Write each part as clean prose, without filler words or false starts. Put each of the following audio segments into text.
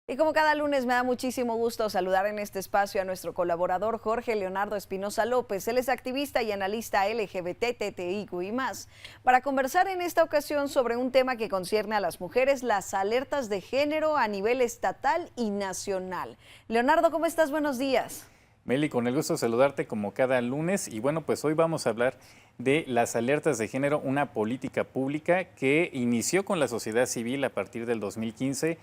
Y como cada lunes me da muchísimo gusto saludar en este espacio a nuestro colaborador Jorge Leonardo Espinosa López. Él es activista y analista LGBT, TTIQ y más, para conversar en esta ocasión sobre un tema que concierne a las mujeres, las alertas de género a nivel estatal y nacional. Leonardo, ¿cómo estás? Buenos días. Meli, con el gusto de saludarte como cada lunes y bueno, pues hoy vamos a hablar de las alertas de género, una política pública que inició con la sociedad civil a partir del 2015,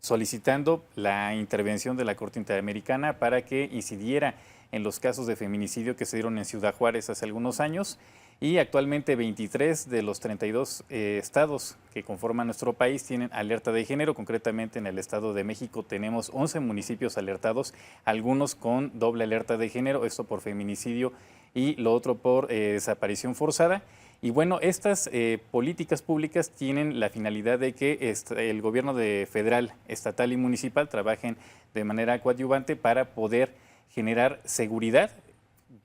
solicitando la intervención de la Corte Interamericana para que incidiera en los casos de feminicidio que se dieron en Ciudad Juárez hace algunos años. Y actualmente 23 de los 32 estados que conforman nuestro país tienen alerta de género. Concretamente en el Estado de México tenemos 11 municipios alertados, algunos con doble alerta de género, esto por feminicidio y lo otro por desaparición forzada. Y bueno, estas políticas públicas tienen la finalidad de que el gobierno federal, estatal y municipal trabajen de manera coadyuvante para poder generar seguridad,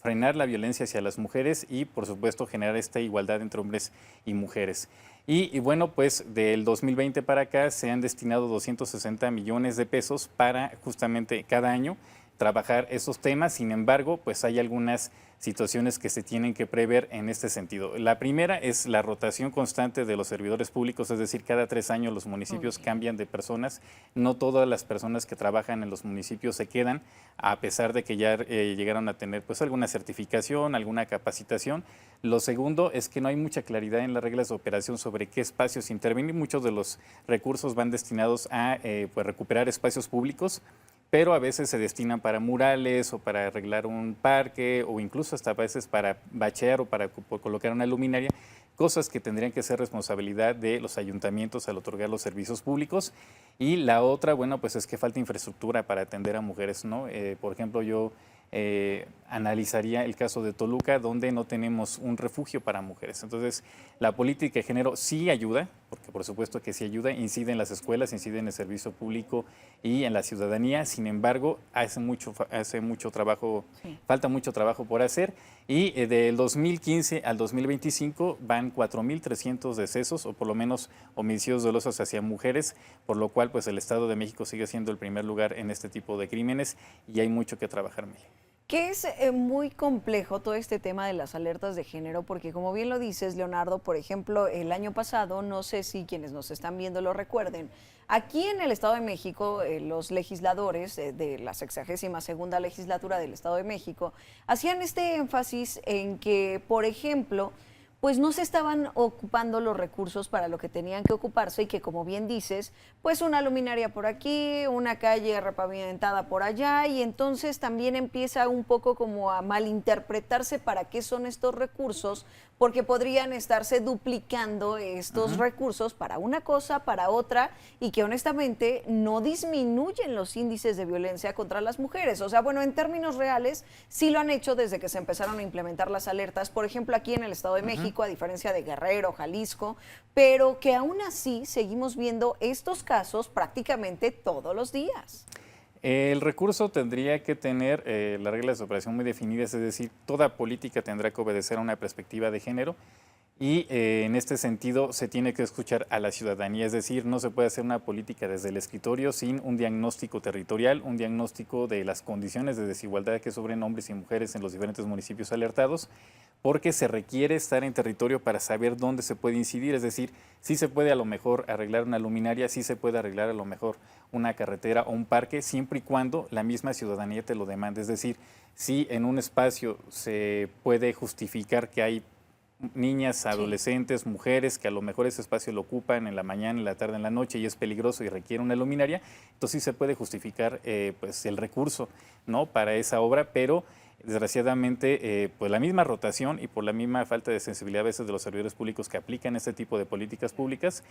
frenar la violencia hacia las mujeres y, por supuesto, generar esta igualdad entre hombres y mujeres. Y bueno, pues del 2020 para acá se han destinado 260 millones de pesos para justamente cada año trabajar esos temas. Sin embargo, pues hay algunas situaciones que se tienen que prever en este sentido. La primera es la rotación constante de los servidores públicos, es decir, cada 3 años los municipios cambian de personas. No todas las personas que trabajan en los municipios se quedan, a pesar de que ya llegaron a tener pues alguna certificación, alguna capacitación. Lo segundo es que no hay mucha claridad en las reglas de operación sobre qué espacios intervienen. Muchos de los recursos van destinados a pues recuperar espacios públicos, pero a veces se destinan para murales o para arreglar un parque o incluso hasta a veces para bachear o para colocar una luminaria, cosas que tendrían que ser responsabilidad de los ayuntamientos al otorgar los servicios públicos. Y la otra, bueno, pues es que falta infraestructura para atender a mujeres, ¿no? Por ejemplo, yo analizaría el caso de Toluca, donde no tenemos un refugio para mujeres. Entonces, la política de género sí ayuda, porque por supuesto que sí ayuda, incide en las escuelas, incide en el servicio público y en la ciudadanía. Sin embargo, hace mucho trabajo, sí, falta mucho trabajo por hacer. Y del 2015 al 2025 van 4.300 decesos, o por lo menos homicidios dolosos hacia mujeres, por lo cual pues el Estado de México sigue siendo el primer lugar en este tipo de crímenes y hay mucho que trabajar, Meli. Que es muy complejo todo este tema de las alertas de género, porque como bien lo dices, Leonardo, por ejemplo, el año pasado, no sé si quienes nos están viendo lo recuerden, aquí en el Estado de México, los legisladores de la 62ª legislatura del Estado de México hacían este énfasis en que, por ejemplo, pues no se estaban ocupando los recursos para lo que tenían que ocuparse y que, como bien dices, pues una luminaria por aquí, una calle repavimentada por allá, y entonces también empieza un poco como a malinterpretarse para qué son estos recursos, porque podrían estarse duplicando estos recursos para una cosa, para otra, y que honestamente no disminuyen los índices de violencia contra las mujeres. O sea, bueno, en términos reales, sí lo han hecho desde que se empezaron a implementar las alertas, por ejemplo, aquí en el Estado de México, a diferencia de Guerrero, Jalisco, pero que aún así seguimos viendo estos casos prácticamente todos los días. El recurso tendría que tener las reglas de operación muy definidas, es decir, toda política tendrá que obedecer a una perspectiva de género y en este sentido se tiene que escuchar a la ciudadanía, es decir, no se puede hacer una política desde el escritorio sin un diagnóstico territorial, un diagnóstico de las condiciones de desigualdad que sufren hombres y mujeres en los diferentes municipios alertados, porque se requiere estar en territorio para saber dónde se puede incidir, es decir, sí se puede a lo mejor arreglar una luminaria, sí se puede arreglar a lo mejor una carretera o un parque, siempre y cuando la misma ciudadanía te lo demande, es decir, si en un espacio se puede justificar que hay niñas, adolescentes, sí, mujeres que a lo mejor ese espacio lo ocupan en la mañana, en la tarde, en la noche y es peligroso y requiere una luminaria, entonces sí se puede justificar pues el recurso, ¿no?, para esa obra, pero desgraciadamente, por la misma rotación y por la misma falta de sensibilidad a veces de los servidores públicos que aplican este tipo de políticas públicas,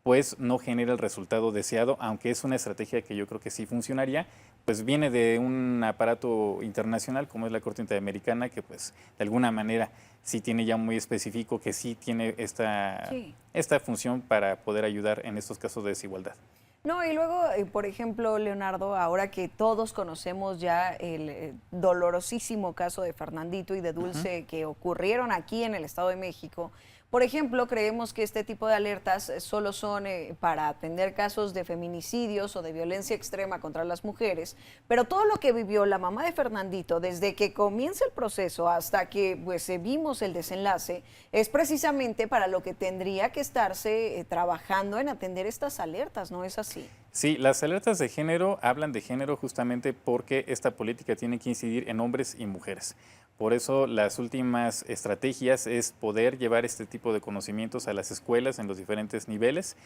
pues no genera el resultado deseado, aunque es una estrategia que yo creo que sí funcionaría, pues viene de un aparato internacional como es la Corte Interamericana, que pues de alguna manera sí tiene ya muy específico que sí tiene esta función para poder ayudar en estos casos de desigualdad. No, y luego, por ejemplo, Leonardo, ahora que todos conocemos ya el dolorosísimo caso de Fernandito y de Dulce que ocurrieron aquí en el Estado de México, Por ejemplo, creemos que este tipo de alertas solo son para atender casos de feminicidios o de violencia extrema contra las mujeres, pero todo lo que vivió la mamá de Fernandito desde que comienza el proceso hasta que pues vimos el desenlace es precisamente para lo que tendría que estarse trabajando en atender estas alertas, ¿no es así? Sí, las alertas de género hablan de género justamente porque esta política tiene que incidir en hombres y mujeres. Por eso las últimas estrategias es poder llevar este tipo de conocimientos a las escuelas en los diferentes niveles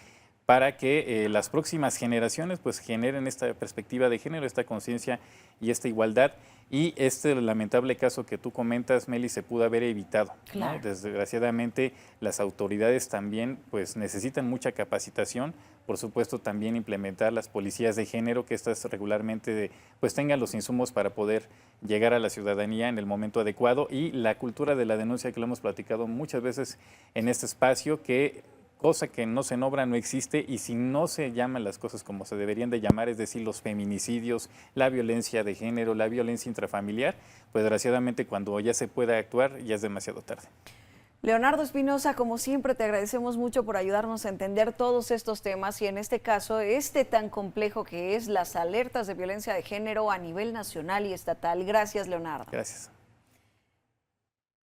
para que las próximas generaciones pues generen esta perspectiva de género, esta conciencia y esta igualdad. Y este lamentable caso que tú comentas, Meli, se pudo haber evitado, Claro. ¿no? Desgraciadamente, las autoridades también pues necesitan mucha capacitación, por supuesto también implementar las policías de género, que estas regularmente pues tengan los insumos para poder llegar a la ciudadanía en el momento adecuado, y la cultura de la denuncia, que lo hemos platicado muchas veces en este espacio, que cosa que no se nombra no existe, y si no se llaman las cosas como se deberían de llamar, es decir, los feminicidios, la violencia de género, la violencia intrafamiliar, pues desgraciadamente cuando ya se pueda actuar ya es demasiado tarde. Leonardo Espinosa, como siempre, te agradecemos mucho por ayudarnos a entender todos estos temas y en este caso, este tan complejo que es las alertas de violencia de género a nivel nacional y estatal. Gracias, Leonardo. Gracias.